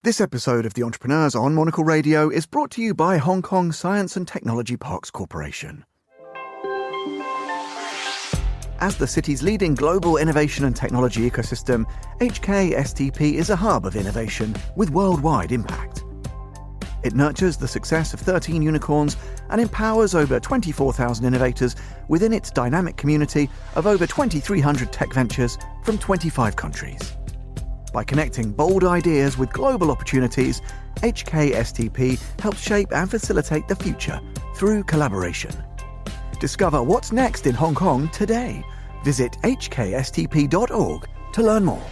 This episode of The Entrepreneurs on Monocle Radio is brought to you by Hong Kong Science and Technology Parks Corporation. As the city's leading global innovation and technology ecosystem, HKSTP is a hub of innovation with worldwide impact. It nurtures the success of 13 unicorns and empowers over 24,000 innovators within its dynamic community of over 2,300 tech ventures from 25 countries. By connecting bold ideas with global opportunities, HKSTP helps shape and facilitate the future through collaboration. Discover what's next in Hong Kong today. Visit hkstp.org to learn more.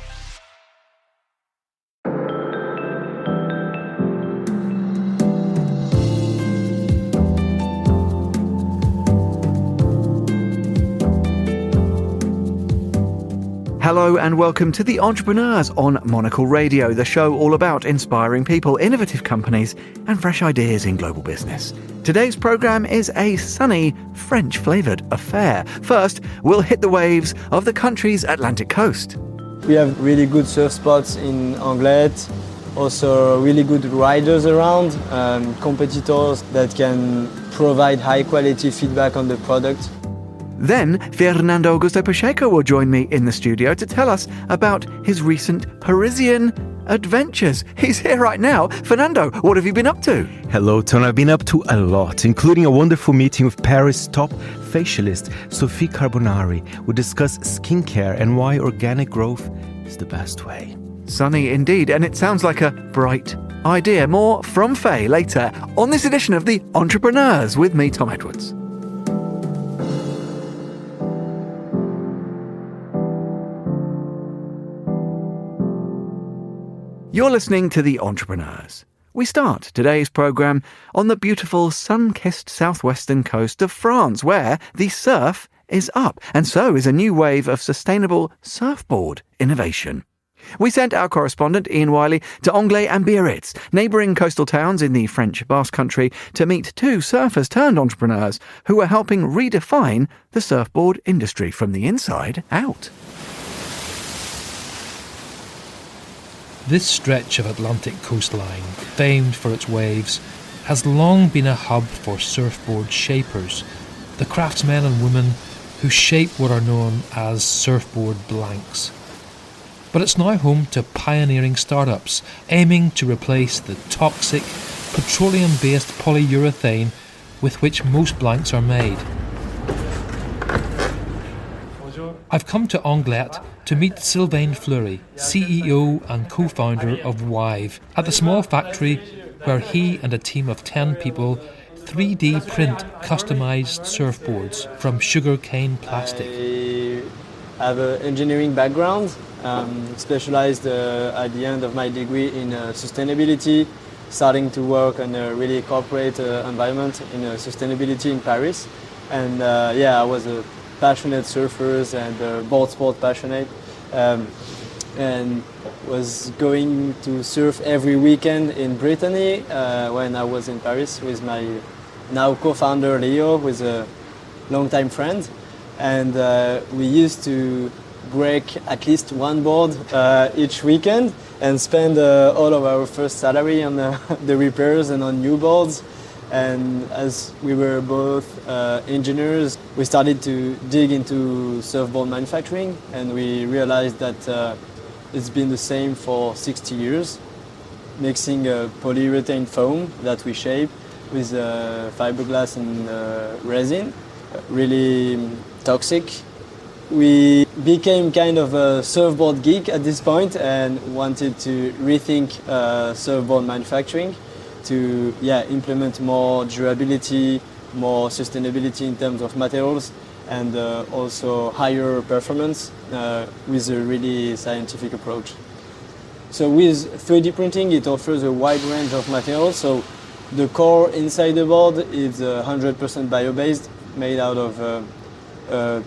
Hello and welcome to The Entrepreneurs on Monocle Radio, the show all about inspiring people, innovative companies and fresh ideas in global business. Today's programme is a sunny, French-flavoured affair. First, we'll hit the waves of the country's Atlantic coast. We have really good surf spots in Anglet, also really good riders around, competitors that can provide high-quality feedback on the product. Then, Fernando Augusto Pacheco will join me in the studio to tell us about his recent Parisian adventures. He's here right now. Fernando, what have you been up to? Hello, Ton. I've been up to a lot, including a wonderful meeting with Paris' top facialist, Sophie Carbonari. We'll discuss skincare and why organic growth is the best way. Sunny indeed, and it sounds like a bright idea. More from Faye later on this edition of The Entrepreneurs with me, Tom Edwards. You're listening to The Entrepreneurs. We start today's programme on the beautiful sun-kissed southwestern coast of France, where the surf is up, and so is a new wave of sustainable surfboard innovation. We sent our correspondent Ian Wiley to Anglet and Biarritz, neighbouring coastal towns in the French Basque Country, to meet two surfers-turned-entrepreneurs who are helping redefine the surfboard industry from the inside out. This stretch of Atlantic coastline, famed for its waves, has long been a hub for surfboard shapers, the craftsmen and women who shape what are known as surfboard blanks. But it's now home to pioneering startups aiming to replace the toxic, petroleum-based polyurethane with which most blanks are made. I've come to Anglet to meet Sylvain Fleury, CEO and co-founder of Wive, at the small factory where he and a team of 10 people 3D print customised surfboards from sugarcane plastic. I have an engineering background, specialised at the end of my degree in sustainability, starting to work on a really corporate environment in sustainability in Paris. And I was a passionate surfers and board sport passionate, and was going to surf every weekend in Brittany when I was in Paris with my now co-founder Leo, who is a long-time friend, and we used to break at least one board each weekend and spend all of our first salary on the repairs and on new boards. And as we were both engineers, we started to dig into surfboard manufacturing, and we realized that it's been the same for 60 years, mixing polyurethane foam that we shape with fiberglass and resin, really toxic. We became kind of a surfboard geek at this point and wanted to rethink surfboard manufacturing, to implement more durability, more sustainability in terms of materials, and also higher performance with a really scientific approach. So with 3D printing, it offers a wide range of materials. So the core inside the board is 100% bio-based, made out of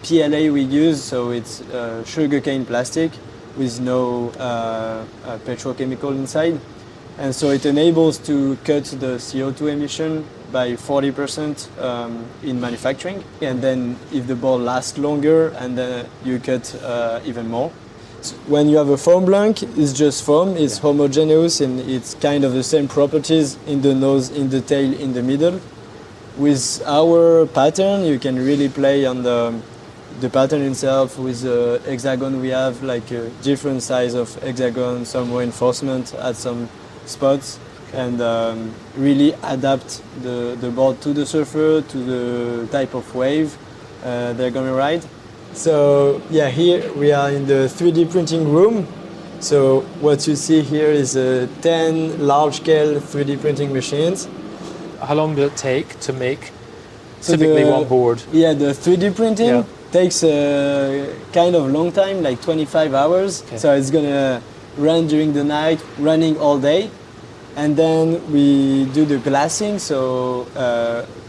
PLA we use, so it's sugarcane plastic with no petrochemical inside. And so it enables to cut the CO2 emission by 40% in manufacturing. And then if the board lasts longer, and you cut even more. When you have a foam blank, it's just foam, it's homogeneous, and it's kind of the same properties in the nose, in the tail, in the middle. With our pattern, you can really play on the pattern itself. With the hexagon, we have like a different size of hexagon, some reinforcement at some spots, and really adapt the board to the surfer, to the type of wave they're gonna ride. So yeah, here we are in the 3D printing room. So what you see here is 10 large-scale 3D printing machines. How long does it take to make typically one board? Yeah, the 3D printing takes a kind of long time, like 25 hours. Okay. So it's gonna run during the night, running all day. And then we do the glassing. So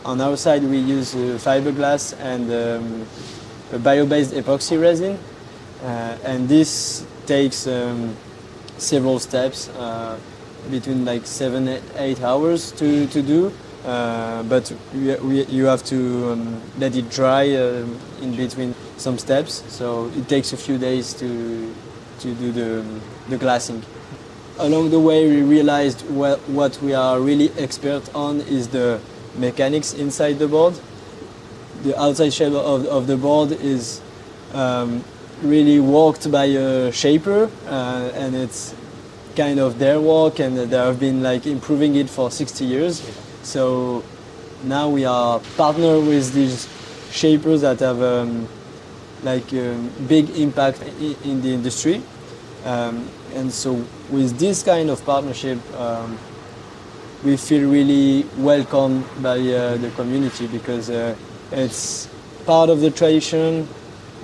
on our side, we use fiberglass and a bio-based epoxy resin. And this takes several steps, between like 7-8 hours to do. But you have to let it dry in between some steps. So it takes a few days to do the glassing. Along the way, we realized what we are really expert on is the mechanics inside the board. The outside shape of the board is really worked by a shaper, and it's kind of their work, and they have been like improving it for 60 years. So now we are partner with these shapers that have big impact in the industry. And so with this kind of partnership, we feel really welcomed by the community, because it's part of the tradition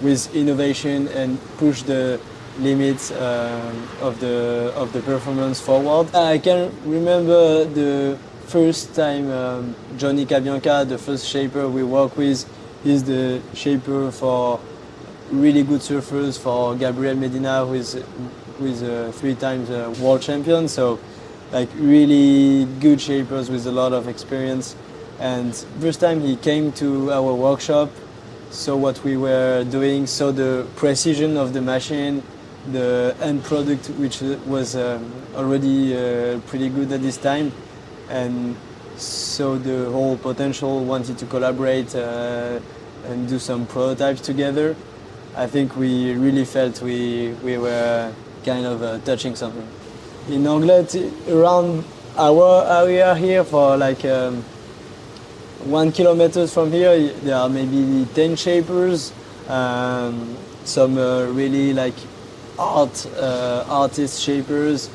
with innovation and push the limits of the performance forward. I can remember the first time Johnny Cabianca, the first shaper we work with, is the shaper for really good surfers, for Gabriel Medina, who is 3 times world champion. So like really good shapers with a lot of experience. And first time he came to our workshop, saw what we were doing, saw the precision of the machine, the end product, which was already pretty good at this time, and saw the whole potential, wanted to collaborate and do some prototypes together. I think we really felt we were kind of touching something. In Anglet, around our area here, for like 1 kilometer from here, there are maybe 10 shapers, some really like artist shapers,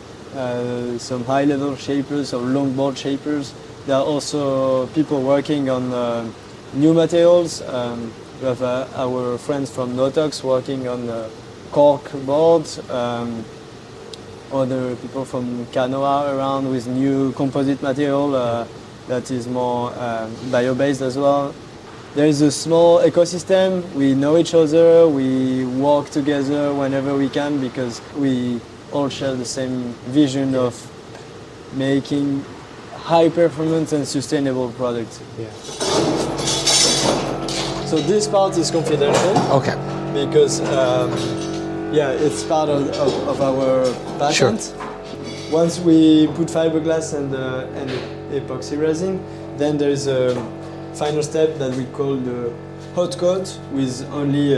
some high-level shapers, some longboard shapers. There are also people working on new materials. We have our friends from Notox working on cork boards. Other people from Canoa around with new composite material that is more bio-based as well. There is a small ecosystem. We know each other. We work together whenever we can, because we all share the same vision of making high performance and sustainable products. Yeah. So this part is confidential. Okay. Because it's part of our patent. Sure. Once we put fiberglass and epoxy resin, then there is a final step that we call the hot coat with only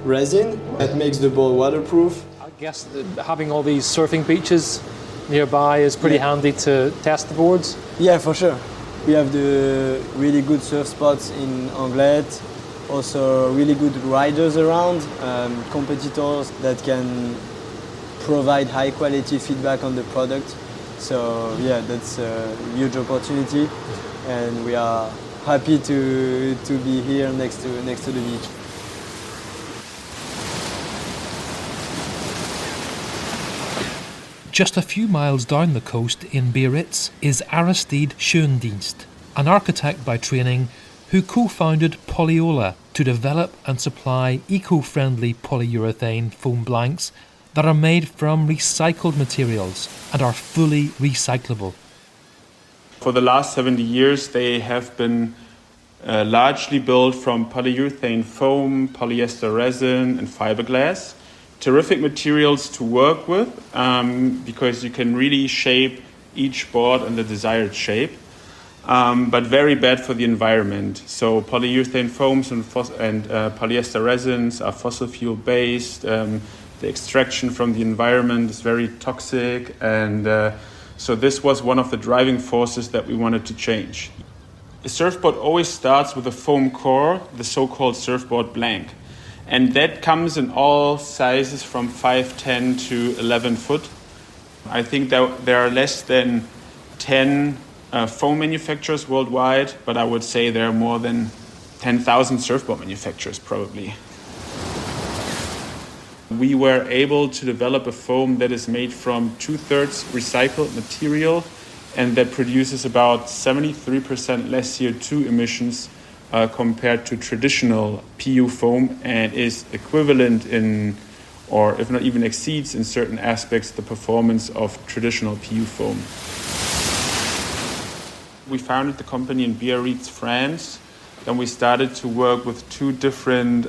resin that makes the board waterproof. I guess having all these surfing beaches nearby is pretty handy to test the boards. Yeah, for sure. We have the really good surf spots in Anglet, also really good riders around, competitors that can provide high quality feedback on the product. So yeah, that's a huge opportunity, and we are happy to be here next to the beach. Just a few miles down the coast in Biarritz is Aristide Schoendienst, an architect by training who co-founded Polyola to develop and supply eco-friendly polyurethane foam blanks that are made from recycled materials and are fully recyclable. For the last 70 years, they have been largely built from polyurethane foam, polyester resin and fiberglass. terrific materials to work with because you can really shape each board in the desired shape, but very bad for the environment. So polyurethane foams and polyester resins are fossil fuel based. The extraction from the environment is very toxic, and so this was one of the driving forces that we wanted to change. A surfboard always starts with a foam core, the so-called surfboard blank. And that comes in all sizes from 5'10" to 11 foot. I think that there are less than 10 foam manufacturers worldwide, but I would say there are more than 10,000 surfboard manufacturers probably. We were able to develop a foam that is made from 2/3 recycled material and that produces about 73% less CO2 emissions compared to traditional PU foam, and is equivalent in, or if not even exceeds in certain aspects, the performance of traditional PU foam. We founded the company in Biarritz, France. Then we started to work with 2 different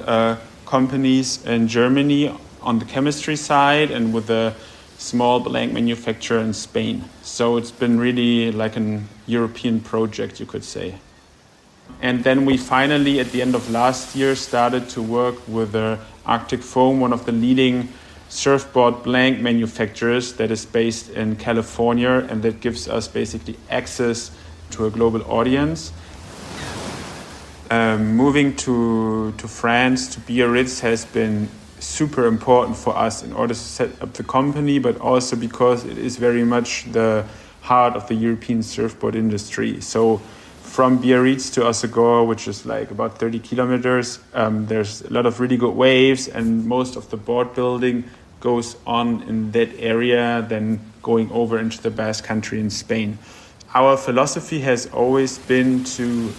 companies in Germany on the chemistry side and with a small blank manufacturer in Spain. So it's been really like an European project, you could say. And then we finally, at the end of last year, started to work with Arctic Foam, one of the leading surfboard blank manufacturers that is based in California, and that gives us basically access to a global audience. Moving to France, to Biarritz, has been super important for us in order to set up the company, but also because it is very much the heart of the European surfboard industry. So from Biarritz to Osegor, which is like about 30 kilometers, there's a lot of really good waves, and most of the board building goes on in that area, then going over into the Basque Country in Spain. Our philosophy has always been to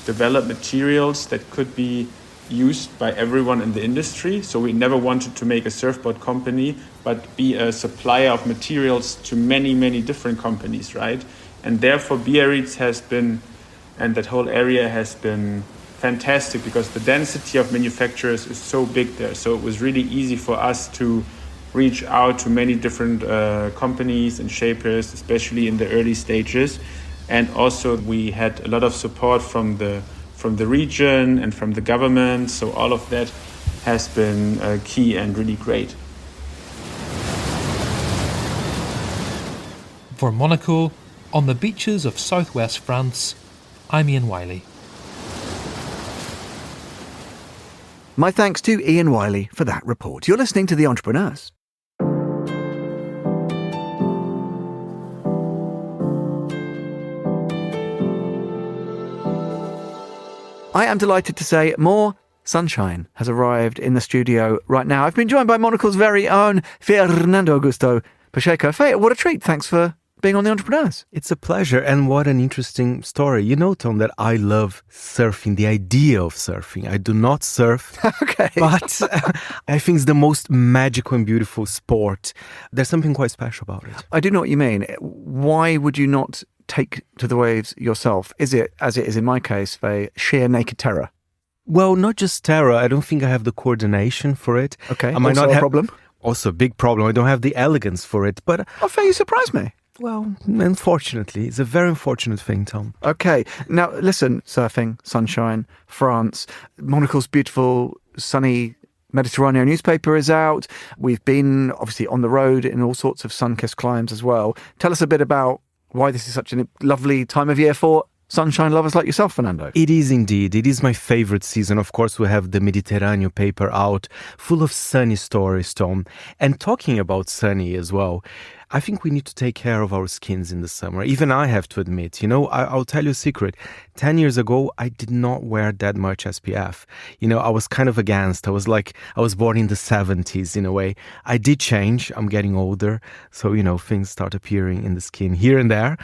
develop materials that could be used by everyone in the industry. So we never wanted to make a surfboard company, but be a supplier of materials to many, many different companies, right? And therefore Biarritz has been, and that whole area has been fantastic because the density of manufacturers is so big there. So it was really easy for us to reach out to many different companies and shapers, especially in the early stages. And also we had a lot of support from the region and from the government. So all of that has been key and really great. For Monocle, on the beaches of southwest France, I'm Ian Wiley. My thanks to Ian Wiley for that report. You're listening to The Entrepreneurs. I am delighted to say more sunshine has arrived in the studio right now. I've been joined by Monocle's very own Fernando Augusto Pacheco. Fe, what a treat. Thanks for being on The Entrepreneurs. It's a pleasure, and what an interesting story. You know, Tom, that I love surfing, the idea of surfing. I do not surf, Okay. but I think it's the most magical and beautiful sport. There's something quite special about it. I do know what you mean. Why would you not take to the waves yourself? Is it, as it is in my case, Fe, sheer naked terror? Well, not just terror. I don't think I have the coordination for it. Okay, I might also not a have, problem? Also a big problem. I don't have the elegance for it, but... Oh, Fe, you surprised me. Well, unfortunately, it's a very unfortunate thing, Tom. Okay. Now, listen, surfing, sunshine, France, Monocle's beautiful, sunny Mediterranean newspaper is out. We've been, obviously, on the road in all sorts of sun-kissed climes as well. Tell us a bit about why this is such a lovely time of year for sunshine lovers like yourself, Fernando. It is indeed. It is my favorite season. Of course, we have the Mediterranean paper out, full of sunny stories, Tom. And talking about sunny as well, I think we need to take care of our skins in the summer. Even I have to admit, I'll tell you a secret. 10 years ago, I did not wear that much SPF. I was kind of against. I was born in the 70s in a way. I did change. I'm getting older. So, things start appearing in the skin here and there.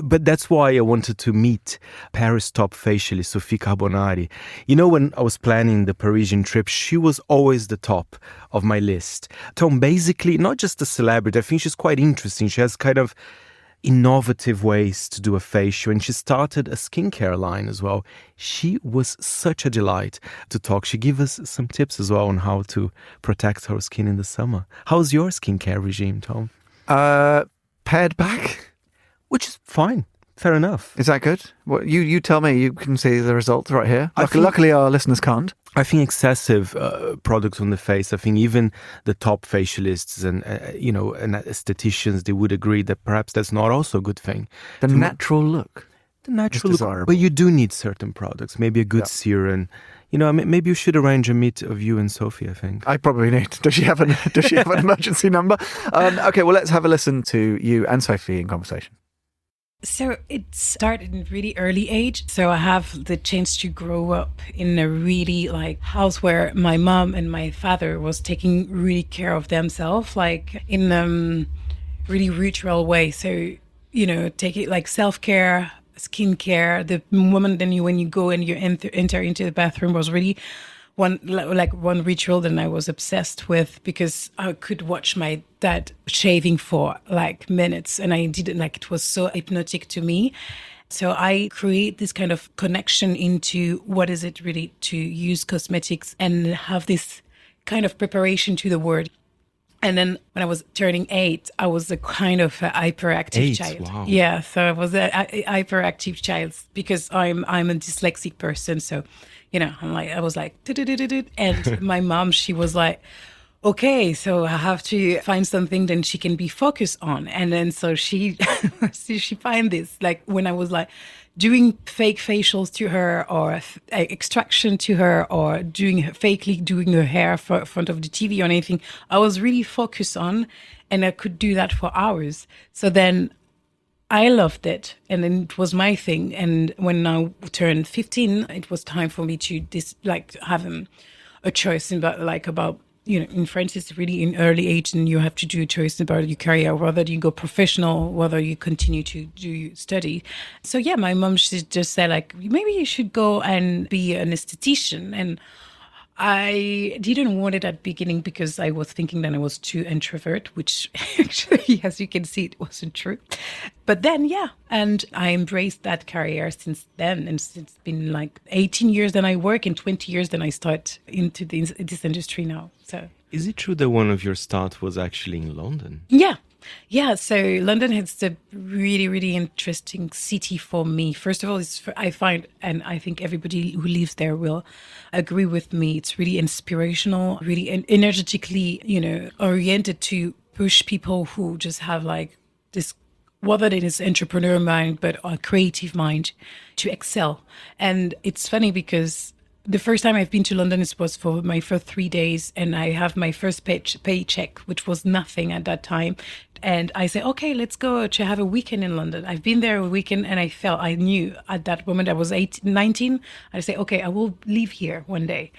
But that's why I wanted to meet Paris top facialist Sophie Carbonari. When I was planning the Parisian trip, she was always the top of my list. Tom, basically, not just a celebrity. I think she's quite interesting. She has kind of innovative ways to do a facial, and she started a skincare line as well. She was such a delight to talk. She gave us some tips as well on how to protect her skin in the summer. How's your skincare regime, Tom? Pared back? Which is fine. Fair enough. Is that good? Well, you tell me. You can see the results right here. Luckily, our listeners can't. I think excessive products on the face, I think even the top facialists and aestheticians, they would agree that perhaps that's not also a good thing. The natural look. The natural look. But you do need certain products, maybe a good serum. Maybe you should arrange a meet of you and Sophie, I think. I probably need. Does she have an emergency number? Okay, well, let's have a listen to you and Sophie in conversation. So it started in really early age. So I have the chance to grow up in a really house where my mom and my father was taking really care of themselves, in a really ritual way. So, take it like self-care, skincare. The moment then when you go and you enter into the bathroom was really one ritual that I was obsessed with, because I could watch my dad shaving for minutes, and I didn't it was so hypnotic to me. So I create this kind of connection into what is it really to use cosmetics and have this kind of preparation to the word. And then when I was turning 8, I was a kind of hyperactive child. Wow. Yeah, so I was a hyperactive child because I'm a dyslexic person. So, I was like, and my mom, she was like, okay, so I have to find something that she can be focused on. And then so she find this, when I was doing fake facials to her or extraction to her or fakely doing her hair in front of the TV or anything, I was really focused on, and I could do that for hours. So then I loved it, and then it was my thing. And when I turned 15, it was time for me to have a choice about in France, it's really in early age, and you have to do a choice about your career, whether you go professional, whether you continue to do study. So yeah, my mom, she just said maybe you should go and be an aesthetician. And I didn't want it at the beginning because I was thinking that I was too introvert, which actually, as you can see, it wasn't true. But then, yeah, and I embraced that career since then. And it's been 18 years that I work and 20 years that I start into this industry now. So, is it true that one of your starts was actually in London? Yeah, so London is a really, really interesting city for me. First of all, I find, and I think everybody who lives there will agree with me, it's really inspirational, really energetically, oriented to push people who just have this, whether it is entrepreneur mind, but a creative mind, to excel. And it's funny because the first time I've been to London, it was for my first 3 days, and I have my first paycheck, which was nothing at that time. And I said, okay, let's go to have a weekend in London. I've been there a weekend, and I knew at that moment I was 19. I said, okay, I will live here one day.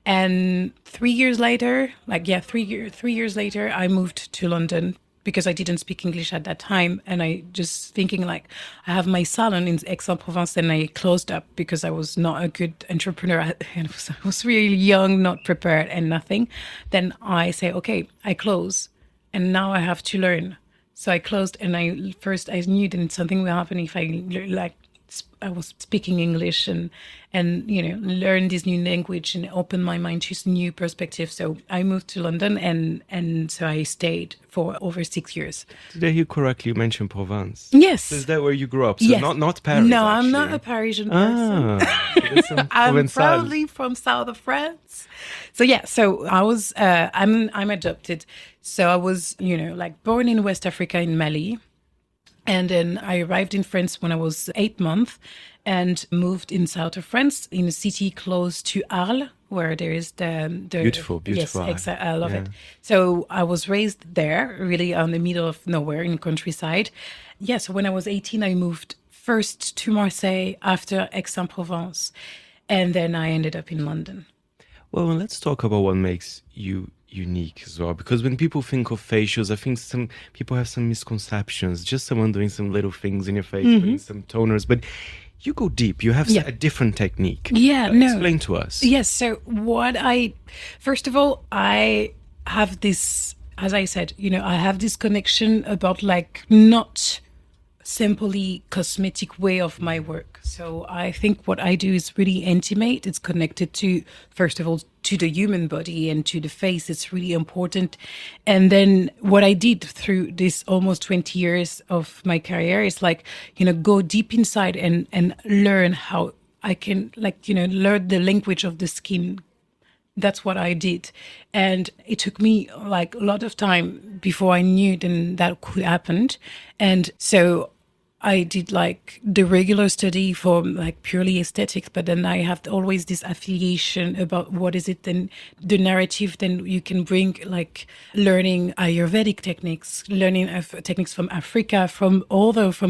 And 3 years later, 3 years later, I moved to London because I didn't speak English at that time. And I just thinking I have my salon in Aix-en-Provence, and I closed up because I was not a good entrepreneur. I was really young, not prepared and nothing. Then I say, okay, I close. And now I have to learn. So I closed, and I knew that something will happen if I was speaking English and learn this new language and open my mind to new perspectives. So I moved to London, and so I stayed for over 6 years. Did I hear correctly? You mentioned Provence. Yes. So is that where you grew up? So yes. Not Paris. No, actually. I'm not a Parisian person. I'm proudly from south of France. So yeah, so I was I'm adopted. So I was born in West Africa in Mali. And then I arrived in France when I was 8 months and moved in south of France in a city close to Arles, where there is the beautiful. Yes, exactly. I love it. So I was raised there, really on the middle of nowhere in the countryside. Yeah, so when I was 18, I moved first to Marseille, after Aix-en-Provence, and then I ended up in London. Well, let's talk about what makes you unique as well, because when people think of facials, I think some people have some misconceptions, just someone doing some little things in your face, putting some toners, but you go deep, you have a different technique. Explain to us. Yes, so first of all, I have this, as I said, I have this connection about not simply cosmetic way of my work. So I think what I do is really intimate. It's connected to, first of all, to the human body and to the face. It's really important. And then what I did through this almost 20 years of my career is like, go deep inside and learn how I can learn the language of the skin. That's what I did. And it took me like a lot of time before I knew then that could happen. And so I did like the regular study for like purely aesthetics, but then I have always this affiliation about what is it, then the narrative, then you can bring like learning Ayurvedic techniques, learning techniques from Africa, from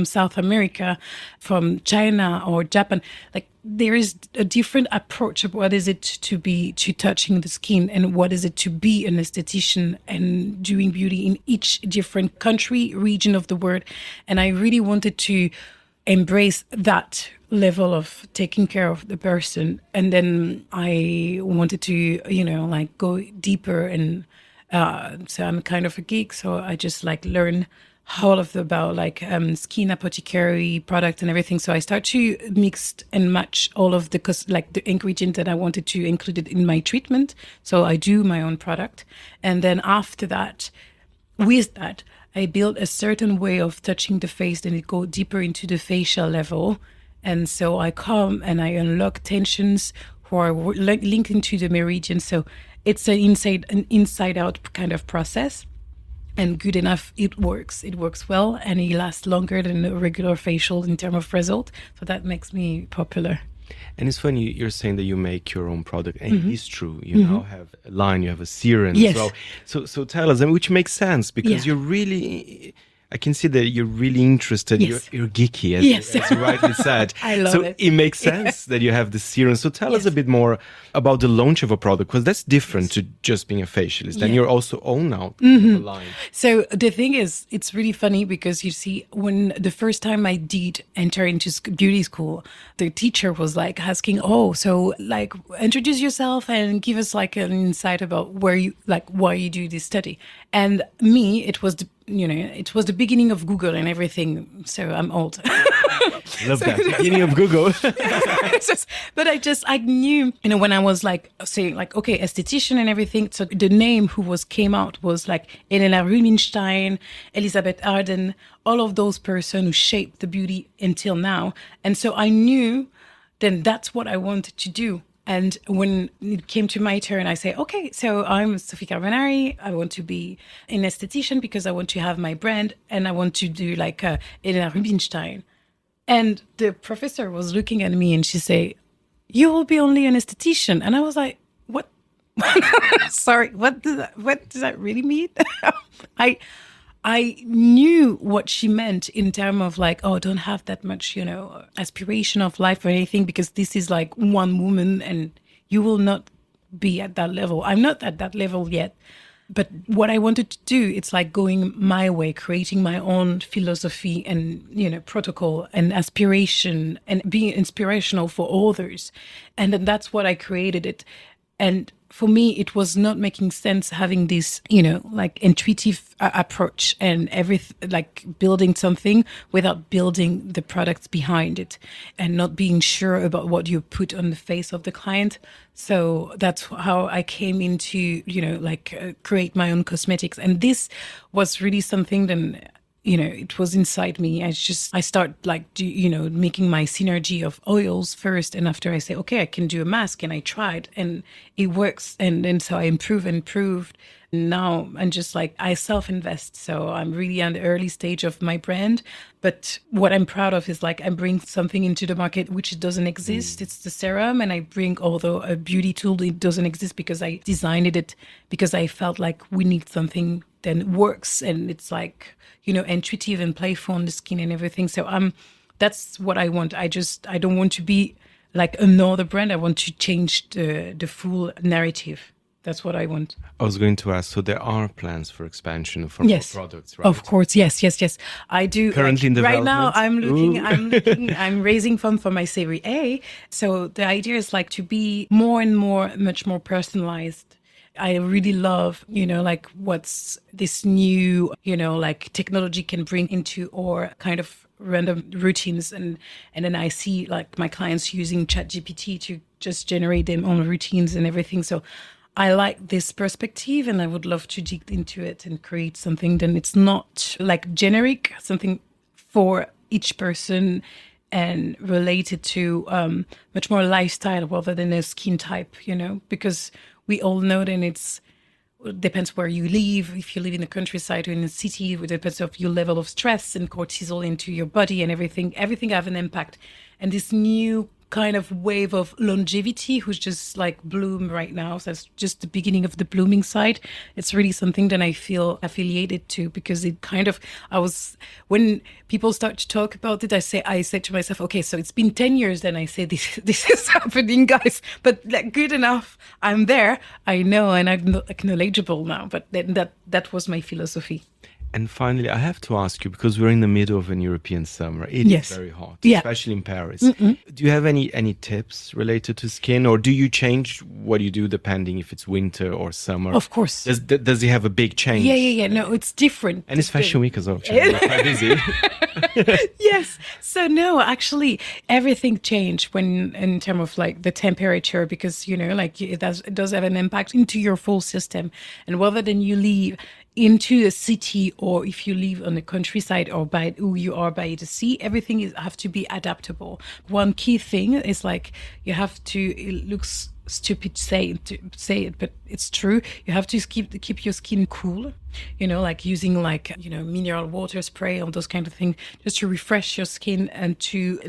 South America, from China or Japan. Like there is a different approach of what is it to touching the skin and what is it to be an esthetician and doing beauty in each different country, region of the world. And I really wanted to embrace that level of taking care of the person. And then I wanted to, go deeper. And so I'm kind of a geek. So I just learn all of about skin apothecary product and everything. So I start to mix and match all of the ingredients that I wanted to include in my treatment. So I do my own product. And then after that, with that, I build a certain way of touching the face, then it go deeper into the facial level. And so I come and I unlock tensions who are linked into the meridian. So it's an inside out kind of process. And good enough, it works. It works well, and it lasts longer than a regular facial in terms of result. So that makes me popular. And it's funny, you're saying that you make your own product, and it's true. You now have a line, you have a serum as well. So tell us, which makes sense, because you're really... I can see that you're really interested. Yes. You're geeky, as you rightly said. I love so it. It makes sense that you have the serum. So tell us a bit more about the launch of a product, because that's different to just being a facialist. And you're also own now the line. So the thing is, it's really funny because you see, when the first time I did enter into beauty school, the teacher was asking, introduce yourself and give us an insight about why you do this study. And me, it was it was the beginning of Google and everything. So I'm old. Love that. Beginning of Google. But I knew, when I was saying okay, esthetician and everything. So the name came out was Elena Rubinstein, Elizabeth Arden, all of those persons who shaped the beauty until now. And so I knew then that's what I wanted to do. And when it came to my turn, I say, okay, so I'm Sophie Carbonari. I want to be an esthetician because I want to have my brand and I want to do Elena Rubinstein. And the professor was looking at me and she said, you will be only an esthetician. And I was like, what? Sorry, what does that really mean? I knew what she meant in terms of don't have that much, aspiration of life or anything, because this is one woman and you will not be at that level. I'm not at that level yet. But what I wanted to do, it's going my way, creating my own philosophy and, protocol and aspiration and being inspirational for others. And then that's what I created it. And for me, it was not making sense having this, intuitive approach and building something without building the products behind it and not being sure about what you put on the face of the client. So that's how I came into, create my own cosmetics. And this was really something that, it was inside me. I start making my synergy of oils first. And after I say, okay, I can do a mask, and I tried and it works. And then so I improved. Now I'm just I self-invest. So I'm really on the early stage of my brand. But what I'm proud of is I bring something into the market which doesn't exist. It's the serum. And I bring, although a beauty tool, it doesn't exist because I designed it because I felt we need something that works. And it's intuitive and playful on the skin and everything. So that's what I want. I don't want to be another brand. I want to change the full narrative. That's what I want. I was going to ask, so there are plans for expansion for more products, right? Of course, yes. I do. Currently in development? Right now, I'm raising funds for my Series A. So the idea is to be more and more, much more personalized. I really love, what's this new, technology can bring into our kind of random routines, and then I see like my clients using ChatGPT to just generate their own routines and everything. So I like this perspective, and I would love to dig into it and create something. Then it's not like generic, something for each person and related to much more lifestyle rather than a skin type, because we all know that it depends where you live. If you live in the countryside or in the city, it depends on your level of stress and cortisol into your body and everything have an impact. And this new kind of wave of longevity who's just like bloom right now. So that's just the beginning of the blooming side. It's really something that I feel affiliated to, because it kind of, when people start to talk about it, I say to myself, okay, so it's been 10 years, then I say this is happening, guys, but like, good enough. I'm there, I know, and I'm acknowledgeable now, but that was my philosophy. And finally, I have to ask you, because we're in the middle of an European summer. It is very hot, especially in Paris. Do you have any tips related to skin, or do you change what you do depending if it's winter or summer? Of course. Does it have a big change? Yeah. No, it's different. And it's Fashion Week as well. We're quite busy. Yes. So no, actually, everything changed in terms of like the temperature, because like it does have an impact into your full system, and whether then you live into a city or if you live on the countryside or by the sea, everything have to be adaptable. One key thing is like you have to, it looks stupid to say it, but it's true. You have to keep your skin cool, like using mineral water spray, all those kind of things, just to refresh your skin and to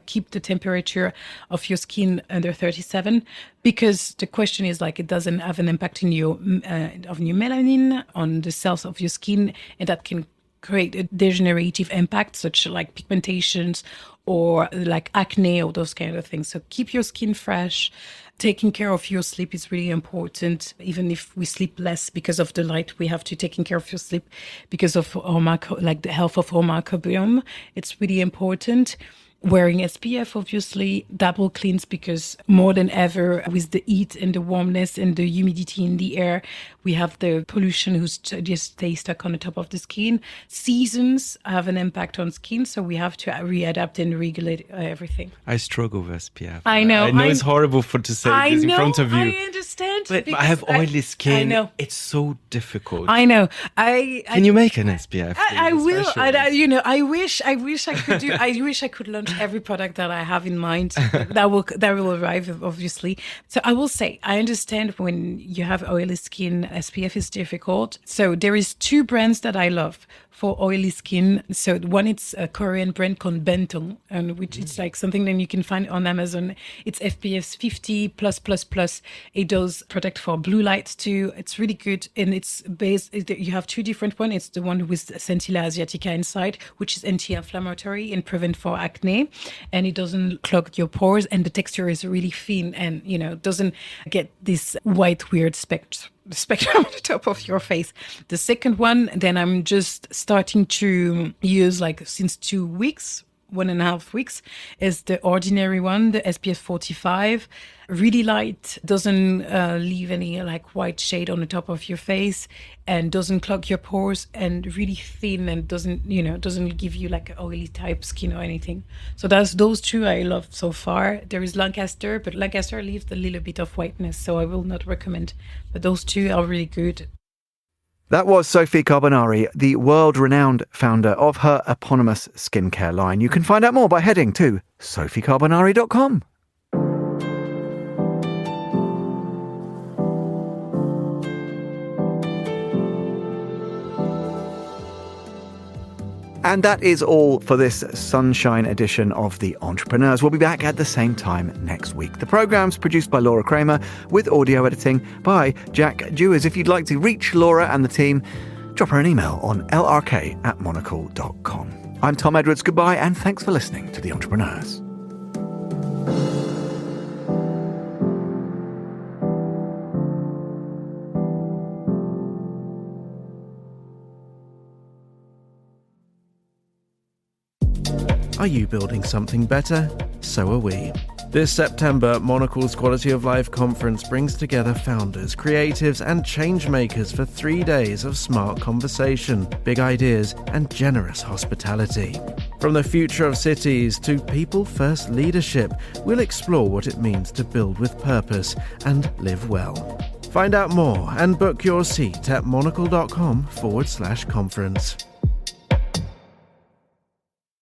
keep the temperature of your skin under 37. Because the question is like, it doesn't have an impact in your melanin on the cells of your skin, and that can create a degenerative impact, such like pigmentations or like acne or those kind of things. So keep your skin fresh. Taking care of your sleep is really important. Even if we sleep less because of the light, we have to take care of your sleep because of the health of our microbiome. It's really important. Wearing SPF, obviously, double cleans, because more than ever with the heat and the warmness and the humidity in the air, we have the pollution who just stays stuck on the top of the skin. Seasons have an impact on skin, so we have to readapt and regulate everything. I struggle with SPF. I know. It's horrible to say this in front of you. I understand. But I have oily skin. I know. It's so difficult. I know. Can you make an SPF? I will. I wish I could do. I wish I could launch every product that I have in mind that will arrive, obviously. So I will say, I understand when you have oily skin, SPF is difficult. So there is two brands that I love for oily skin. So one, it's a Korean brand called Benton, and which it's like something that you can find on Amazon. It's FPS 50+++. It does protect for blue light too. It's really good, and it's based. You have two different ones. It's the one with Centilla asiatica inside, which is anti-inflammatory and prevent for acne, and it doesn't clog your pores, and the texture is really thin, and doesn't get this white weird spectrum on the top of your face. The second one, then I'm just starting to use since 2 weeks, 1.5 weeks, is the ordinary one, the SPF 45. Really light, doesn't leave any white shade on the top of your face, and doesn't clog your pores, and really thin, and doesn't give you oily type skin or anything. So those two I love so far. There is Lancaster, but Lancaster leaves a little bit of whiteness, so I will not recommend. But those two are really good. That was Sophie Carbonari, the world-renowned founder of her eponymous skincare line. You can find out more by heading to sophiecarbonari.com. And that is all for this sunshine edition of The Entrepreneurs. We'll be back at the same time next week. The programme's produced by Laura Kramer with audio editing by Jack Dewars. If you'd like to reach Laura and the team, drop her an email on lrk@monocle.com. I'm Tom Edwards. Goodbye, and thanks for listening to The Entrepreneurs. Are you building something better? So are we. This September, Monocle's Quality of Life Conference brings together founders, creatives and change makers for 3 days of smart conversation, big ideas and generous hospitality. From the future of cities to people-first leadership, we'll explore what it means to build with purpose and live well. Find out more and book your seat at monocle.com/conference.